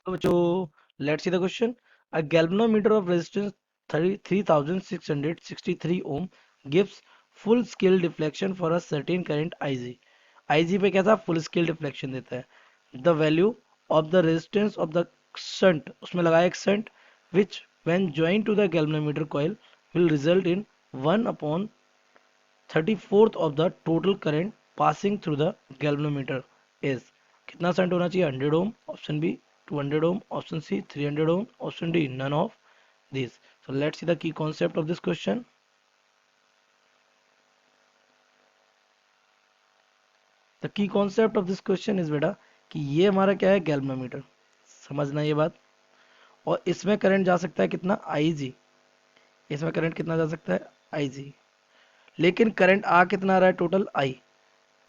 तो बच्चों, let's see the question. A galvanometer of resistance 3663 ohm gives full scale deflection for a certain current Ig. Ig पे कैसा full scale deflection देता है. The value of the resistance of the shunt, उसमें लगाया एक shunt, which when joined to the galvanometer coil will result in 1 upon 34th of the total current passing through the galvanometer is. कितना current होना चाहिए? 100 ohm, option B 200 ohm, option C 300 ohm, option D none of these. So let's see the key concept of this question. The key concept of this question is बेटा कि ये हमारा क्या है? Galvanometer. समझना ये बात. और इसमें करंट जा सकता है कितना? Ig. इसमें करंट कितना जा सकता है? Ig. लेकिन करंट आ कितना रहा है? Total I.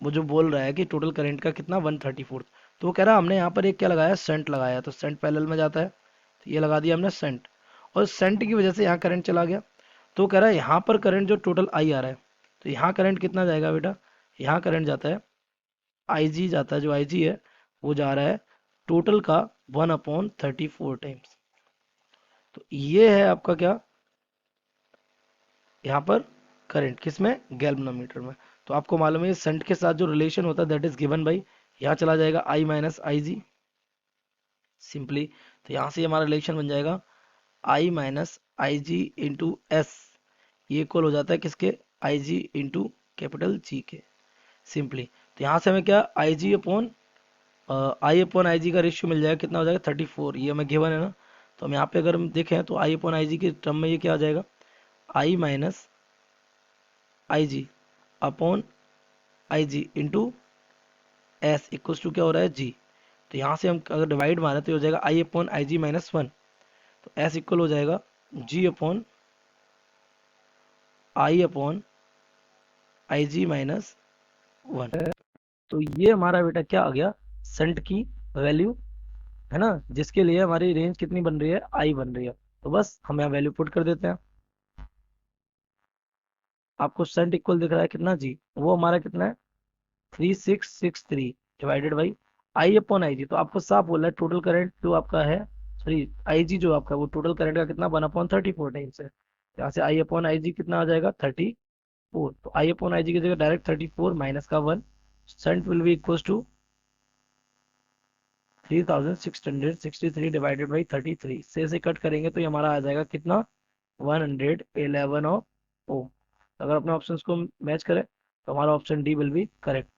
वो जो बोल रहा है कि टोटल करंट का कितना 134, तो वो कह रहा है हमने यहाँ पर एक क्या लगाया? सेंट लगाया. तो सेंट पैरेलल में जाता है, तो ये लगा दिया हमने सेंट, और सेंट की वजह से यहाँ करंट चला गया. तो कह रहा है यहाँ पर करंट जो टोटल आई आ रहा है, तो यहाँ करंट कितना जाएगा बेटा? यहाँ करंट जाता है, आई जी जाता है, जो आई जी है वो जा रहा है टोटल का 1/34 टाइम्स. तो ये है आपका क्या यहाँ पर करंट, किसमें? गैल्वेनोमीटर में. तो आपको मालूम है सेंट के साथ जो रिलेशन होता है दैट इज गिवन बाई, यहाँ चला जाएगा I minus I ji simply. तो यहाँ से हमारा रिलेशन बन जाएगा I minus I G into S. ये इक्वल हो जाता है किसके? आई जी इंटू कैपिटल जी के सिंपली. तो यहाँ से हमें क्या आई जी अपॉन आई जी का रेशियो मिल जाएगा. कितना हो जाएगा? 34. ये हमें गिवन है ना. तो हम यहाँ पे अगर हम देखें तो आई अपॉन आई जी के टर्म में ये क्या आ जाएगा? I minus I G upon I G into S equals to क्या हो रहा है? जी. तो यहाँ से हम अगर डिवाइड मारें तो ये हो जाएगा I upon I G minus one. तो एस इक्वल हो जाएगा G upon I upon I G minus one. तो ये हमारा बेटा क्या आ गया? सेंट की वैल्यू है ना, जिसके लिए हमारी रेंज कितनी बन रही है? आई बन रही है. तो बस हम यहाँ वैल्यू पुट कर देते हैं. आपको सेंट इक्वल दिख रहा है कितना? जी. वो हमारा कितना है? 3663 divided by I upon I G. तो आपको साफ बोला है टोटल करंट जो आपका है, सॉरी आई जी जो आपका, वो टोटल करंट का कितना? 1/34 टाइम्स है. यहाँ से आई अपॉन आई जी कितना आ जाएगा? 34. तो आई अपॉन आई जी की जगह डायरेक्ट 34 माइनस का 1, cent will be equal to 3663 divided by 33. से कट करेंगे तो ये हमारा आ जाएगा कितना? 111 ऑफ ओ. अगर अपने ऑप्शंस को मैच करें तो हमारा option D will be correct.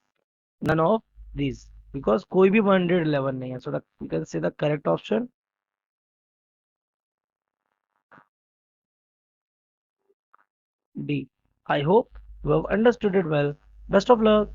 None of these, because कोई भी 111 नहीं है. So the you can say the correct option D. I hope you have understood it well. Best of luck.